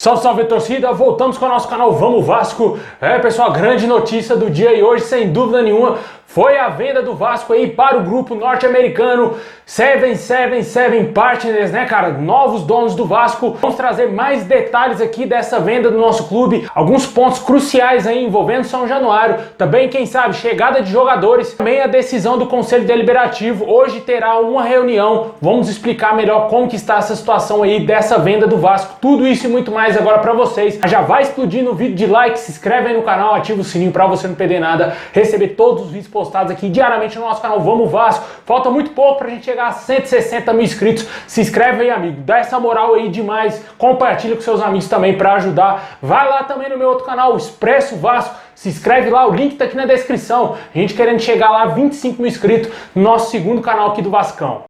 Salve, salve torcida, voltamos com o nosso canal Vamos Vasco. Pessoal, grande notícia do dia e hoje, sem dúvida nenhuma, foi a venda do Vasco aí para o grupo norte-americano 777 Partners, né, cara? Novos donos do Vasco. Vamos trazer mais detalhes aqui dessa venda do nosso clube, alguns pontos cruciais aí envolvendo São Januário, também, quem sabe, chegada de jogadores, também a decisão do Conselho Deliberativo. Hoje terá uma reunião, vamos explicar melhor como que está essa situação aí dessa venda do Vasco, tudo isso e muito mais agora para vocês. Já vai explodindo o vídeo de like, se inscreve aí no canal, ativa o sininho para você não perder nada, receber todos os vídeos postados aqui diariamente no nosso canal Vamos Vasco. Falta muito pouco pra gente chegar a 160 mil inscritos. Se inscreve aí, amigo, dá essa moral aí demais, compartilha com seus amigos também para ajudar. Vai lá também no meu outro canal, Expresso Vasco, se inscreve lá, o link tá aqui na descrição. A gente querendo chegar lá a 25 mil inscritos no nosso segundo canal aqui do Vascão.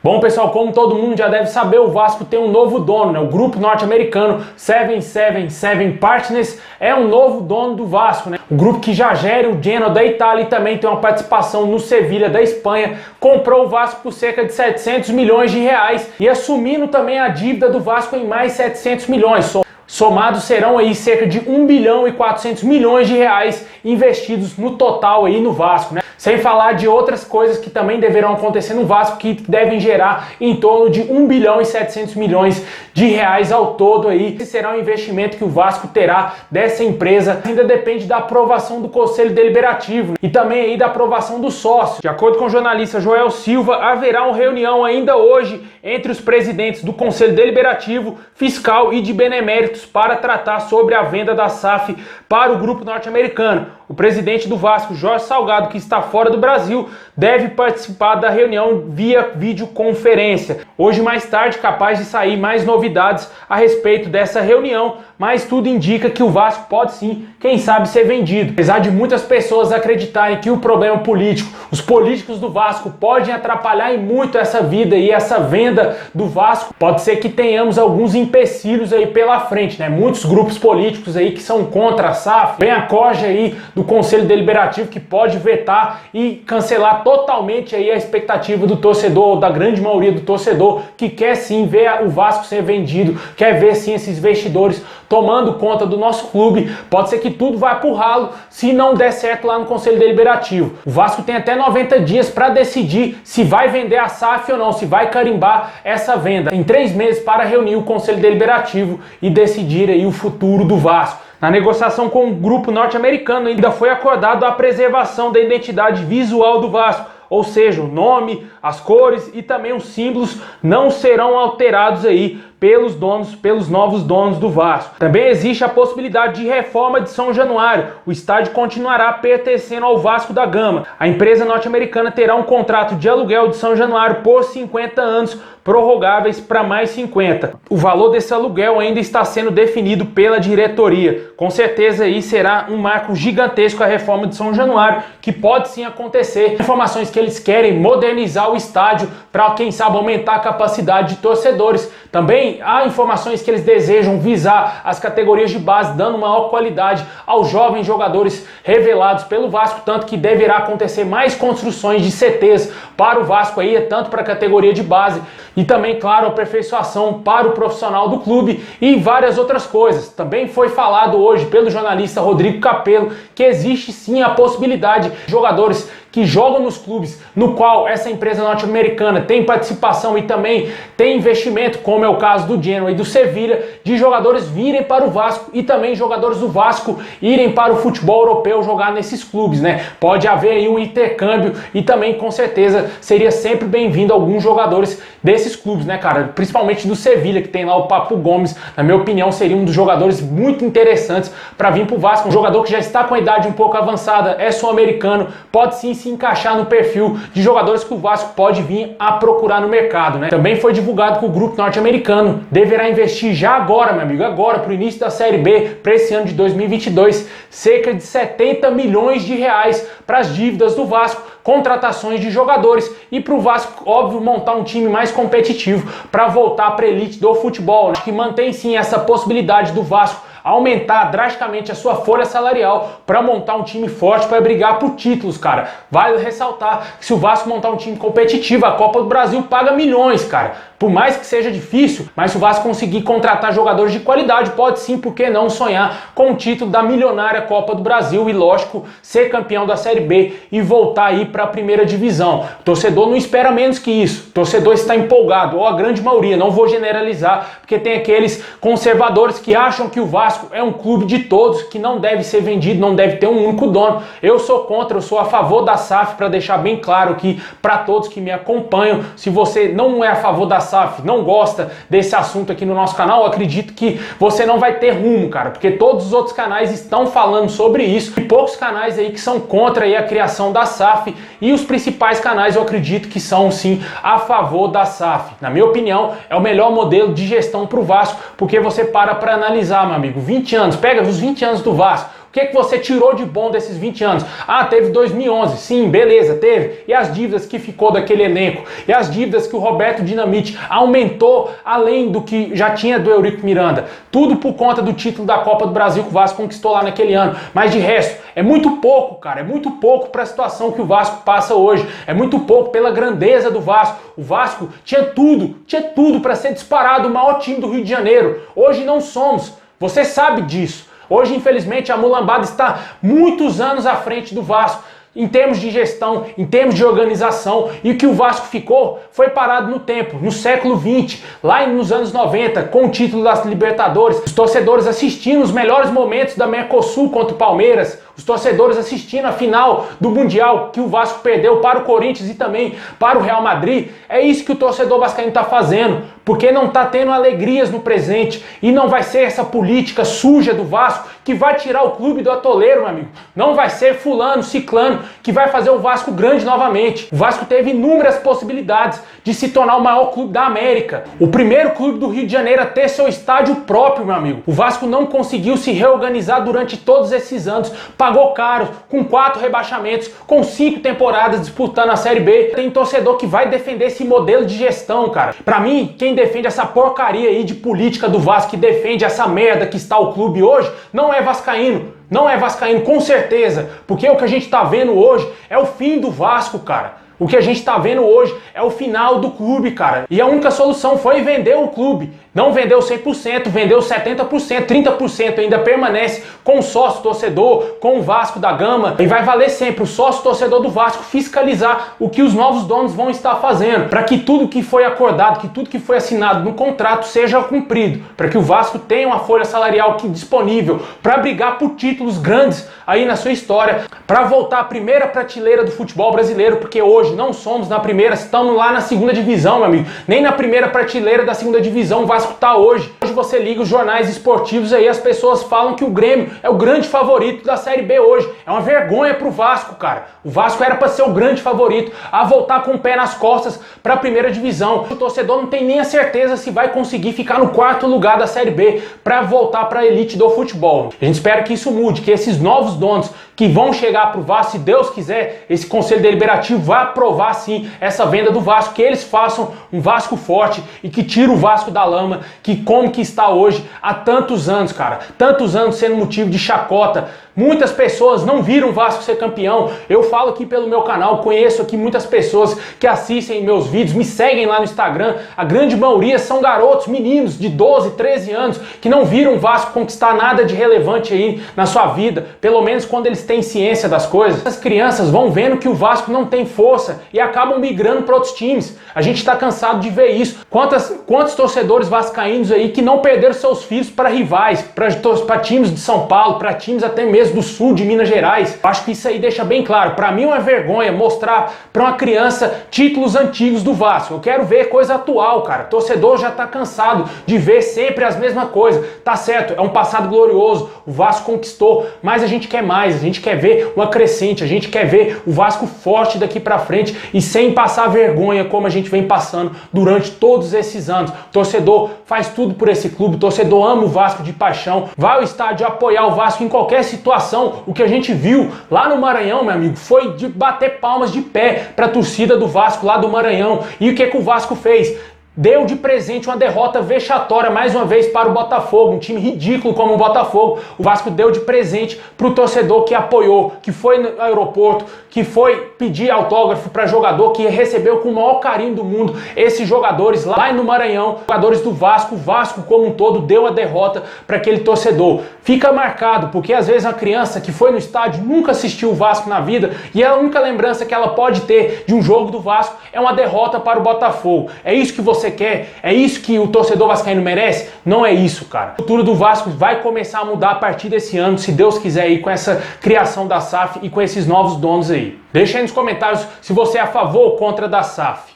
Bom, pessoal, como todo mundo já deve saber, o Vasco tem um novo dono, né? O grupo norte-americano 777 Partners é um novo dono do Vasco, né? O grupo que já gera o Genoa da Itália e também tem uma participação no Sevilha da Espanha, comprou o Vasco por cerca de 700 milhões de reais e assumindo também a dívida do Vasco em mais 700 milhões. Somados serão aí cerca de 1 bilhão e 400 milhões de reais investidos no total aí no Vasco, né? Sem falar de outras coisas que também deverão acontecer no Vasco, que devem gerar em torno de 1 bilhão e 700 milhões de reais ao todo aí. Esse será o investimento que o Vasco terá dessa empresa. Ainda depende da aprovação do Conselho Deliberativo e também aí da aprovação do sócio. De acordo com o jornalista Joel Silva, haverá uma reunião ainda hoje entre os presidentes do Conselho Deliberativo, Fiscal e de Beneméritos para tratar sobre a venda da SAF para o grupo norte-americano. O presidente do Vasco, Jorge Salgado, que está fora do Brasil, deve participar da reunião via videoconferência. Hoje, mais tarde, capaz de sair mais novidades a respeito dessa reunião, mas tudo indica que o Vasco pode sim, quem sabe, ser vendido. Apesar de muitas pessoas acreditarem que o problema político, os políticos do Vasco podem atrapalhar em muito essa vida e essa venda do Vasco, pode ser que tenhamos alguns empecilhos aí pela frente, né? Muitos grupos políticos aí que são contra a SAF, vem a corja aí do Conselho Deliberativo que pode vetar e cancelar totalmente aí a expectativa do torcedor, da grande maioria do torcedor, que quer sim ver o Vasco ser vendido, quer ver sim esses investidores tomando conta do nosso clube. Pode ser que tudo vá pro ralo se não der certo lá no Conselho Deliberativo. O Vasco tem até 90 dias para decidir se vai vender a SAF ou não, se vai carimbar essa venda. Tem 3 meses para reunir o Conselho Deliberativo e decidir aí o futuro do Vasco. Na negociação com o grupo norte-americano ainda foi acordado a preservação da identidade visual do Vasco, ou seja, o nome, as cores e também os símbolos não serão alterados aí pelos novos donos do Vasco. Também existe a possibilidade de reforma de São Januário. O estádio continuará pertencendo ao Vasco da Gama. A empresa norte-americana terá um contrato de aluguel de São Januário por 50 anos, prorrogáveis para mais 50. O valor desse aluguel ainda está sendo definido pela diretoria. Com certeza aí será um marco gigantesco a reforma de São Januário, que pode sim acontecer. Informações que eles querem modernizar o estádio para, quem sabe, aumentar a capacidade de torcedores. Também há informações que eles desejam visar as categorias de base, dando maior qualidade aos jovens jogadores revelados pelo Vasco, tanto que deverá acontecer mais construções de CTs para o Vasco aí, tanto para a categoria de base e também, claro, aperfeiçoação para o profissional do clube e várias outras coisas. Também foi falado hoje pelo jornalista Rodrigo Capello que existe sim a possibilidade de jogadores que jogam nos clubes no qual essa empresa norte-americana tem participação e também tem investimento, como é o caso do Genoa e do Sevilha, de jogadores virem para o Vasco e também jogadores do Vasco irem para o futebol europeu jogar nesses clubes, né? Pode haver aí um intercâmbio e também, com certeza, seria sempre bem-vindo alguns jogadores desses clubes, né, cara? Principalmente do Sevilha, que tem lá o Papu Gomes, na minha opinião, seria um dos jogadores muito interessantes para vir para o Vasco. Um jogador que já está com a idade um pouco avançada, é sul-americano, pode sim se encaixar no perfil de jogadores que o Vasco pode vir a procurar no mercado, né? Também foi divulgado que o grupo norte-americano deverá investir já agora, meu amigo, agora, para o início da Série B, para esse ano de 2022, cerca de 70 milhões de reais para as dívidas do Vasco, contratações de jogadores e para o Vasco, óbvio, montar um time mais competitivo para voltar para a elite do futebol, né? Que mantém sim essa possibilidade do Vasco aumentar drasticamente a sua folha salarial para montar um time forte para brigar por títulos, cara. Vale ressaltar que se o Vasco montar um time competitivo, a Copa do Brasil paga milhões, cara. Por mais que seja difícil, mas se o Vasco conseguir contratar jogadores de qualidade, pode sim, por que não sonhar com o título da milionária Copa do Brasil e, lógico, ser campeão da Série B e voltar aí para a primeira divisão. O torcedor não espera menos que isso. O torcedor está empolgado, ou a grande maioria, não vou generalizar, porque tem aqueles conservadores que acham que o Vasco é um clube de todos, que não deve ser vendido, não deve ter um único dono. Eu sou contra, eu sou a favor da SAF, para deixar bem claro aqui para todos que me acompanham. Se você não é a favor da SAF, não gosta desse assunto aqui no nosso canal, eu acredito que você não vai ter rumo, cara, porque todos os outros canais estão falando sobre isso, e poucos canais aí que são contra aí a criação da SAF, e os principais canais eu acredito que são sim a favor da SAF. Na minha opinião, é o melhor modelo de gestão para o Vasco, porque você para analisar, meu amigo, 20 anos, pega os 20 anos do Vasco. O que você tirou de bom desses 20 anos? Ah, teve 2011, sim, beleza, teve. E as dívidas que ficou daquele elenco? E as dívidas que o Roberto Dinamite aumentou além do que já tinha do Eurico Miranda? Tudo por conta do título da Copa do Brasil que o Vasco conquistou lá naquele ano. Mas de resto, é muito pouco, cara, é muito pouco para a situação que o Vasco passa hoje. É muito pouco pela grandeza do Vasco. O Vasco tinha tudo para ser disparado o maior time do Rio de Janeiro. Hoje não somos, você sabe disso. Hoje, infelizmente, a mulambada está muitos anos à frente do Vasco, em termos de gestão, em termos de organização, e o que o Vasco ficou foi parado no tempo, no século XX, lá nos anos 90, com o título das Libertadores, os torcedores assistindo os melhores momentos da Mercosul contra o Palmeiras, os torcedores assistindo a final do Mundial que o Vasco perdeu para o Corinthians e também para o Real Madrid. É isso que o torcedor vascaíno está fazendo, porque não está tendo alegrias no presente, e não vai ser essa política suja do Vasco que vai tirar o clube do atoleiro, meu amigo. Não vai ser fulano, ciclano que vai fazer o Vasco grande novamente. O Vasco teve inúmeras possibilidades de se tornar o maior clube da América. O primeiro clube do Rio de Janeiro a ter seu estádio próprio, meu amigo. O Vasco não conseguiu se reorganizar durante todos esses anos. Pagou caro, com 4 rebaixamentos, com 5 temporadas disputando a Série B. Tem torcedor que vai defender esse modelo de gestão, cara. Pra mim, quem defende essa porcaria aí de política do Vasco, que defende essa merda que está o clube hoje, não é vascaíno. Não é vascaíno, com certeza. Porque o que a gente tá vendo hoje é o fim do Vasco, cara. O que a gente tá vendo hoje é o final do clube, cara. E a única solução foi vender o clube. Não vendeu 100%, vendeu 70%, 30% ainda permanece com o sócio torcedor, com o Vasco da Gama. E vai valer sempre o sócio torcedor do Vasco fiscalizar o que os novos donos vão estar fazendo, para que tudo que foi acordado, que tudo que foi assinado no contrato seja cumprido, para que o Vasco tenha uma folha salarial disponível para brigar por títulos grandes aí na sua história, para voltar à primeira prateleira do futebol brasileiro, porque hoje não somos na primeira, estamos lá na segunda divisão, meu amigo. Nem na primeira prateleira da segunda divisão o Vasco tá hoje. Hoje você liga os jornais esportivos aí, as pessoas falam que o Grêmio é o grande favorito da Série B hoje. É uma vergonha pro Vasco, cara. O Vasco era para ser o grande favorito a voltar com o pé nas costas para a primeira divisão. O torcedor não tem nem a certeza se vai conseguir ficar no 4º lugar da Série B para voltar para a elite do futebol. A gente espera que isso mude, que esses novos donos que vão chegar pro Vasco, se Deus quiser, esse Conselho Deliberativo vai aprovar sim essa venda do Vasco, que eles façam um Vasco forte e que tire o Vasco da lama, que como que está hoje há tantos anos, cara. Tantos anos sendo motivo de chacota. Muitas pessoas não viram o Vasco ser campeão. Eu falo aqui pelo meu canal, conheço aqui muitas pessoas que assistem meus vídeos, me seguem lá no Instagram. A grande maioria são garotos, meninos de 12, 13 anos, que não viram o Vasco conquistar nada de relevante aí na sua vida, pelo menos quando eles têm ciência das coisas. As crianças vão vendo que o Vasco não tem força e acabam migrando para outros times. A gente está cansado de ver isso. Quantos torcedores vascaínos aí que não perderam seus filhos para rivais, para times de São Paulo, para times até mesmo do sul de Minas Gerais. Acho que isso aí deixa bem claro. Para mim é uma vergonha mostrar para uma criança títulos antigos do Vasco. Eu quero ver coisa atual, cara. O torcedor já tá cansado de ver sempre as mesmas coisas. Tá certo, é um passado glorioso. O Vasco conquistou, mas a gente quer mais. A gente quer ver uma crescente. A gente quer ver o Vasco forte daqui para frente e sem passar vergonha como a gente vem passando durante todos esses anos. O torcedor faz tudo por esse clube. O torcedor ama o Vasco de paixão. Vai ao estádio apoiar o Vasco em qualquer situação. O que a gente viu lá no Maranhão, meu amigo, foi de bater palmas de pé para a torcida do Vasco lá do Maranhão. E o que o Vasco fez? deu de presente uma derrota vexatória mais uma vez para o Botafogo, um time ridículo como o Botafogo. O Vasco deu de presente para o torcedor que apoiou, que foi no aeroporto, que foi pedir autógrafo para jogador, que recebeu com o maior carinho do mundo esses jogadores lá no Maranhão, jogadores do Vasco. O Vasco como um todo deu a derrota para aquele torcedor. Fica marcado, porque às vezes uma criança que foi no estádio nunca assistiu o Vasco na vida e a única lembrança que ela pode ter de um jogo do Vasco é uma derrota para o Botafogo. É isso que você quer? É isso que o torcedor vascaíno merece? Não é isso, cara. O futuro do Vasco vai começar a mudar a partir desse ano, se Deus quiser, aí com essa criação da SAF e com esses novos donos aí. Deixa aí nos comentários se você é a favor ou contra da SAF.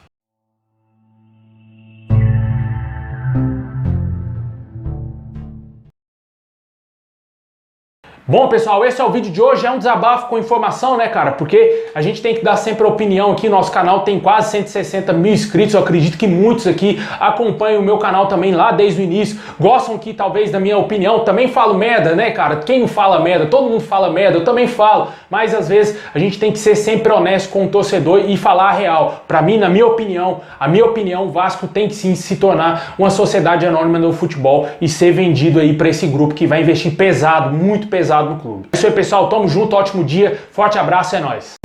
Bom, pessoal, esse é o vídeo de hoje, é um desabafo com informação, né, cara? Porque a gente tem que dar sempre a opinião aqui, nosso canal tem quase 160 mil inscritos, eu acredito que muitos aqui acompanham o meu canal também lá desde o início, gostam aqui talvez da minha opinião, também falo merda, né, cara? Quem não fala merda? Todo mundo fala merda, eu também falo, mas às vezes a gente tem que ser sempre honesto com o torcedor e falar a real. Pra mim, na minha opinião, o Vasco tem que sim se tornar uma sociedade anônima no futebol e ser vendido aí pra esse grupo que vai investir pesado, muito pesado no clube. É isso aí, pessoal, tamo junto, ótimo dia, forte abraço, é nóis.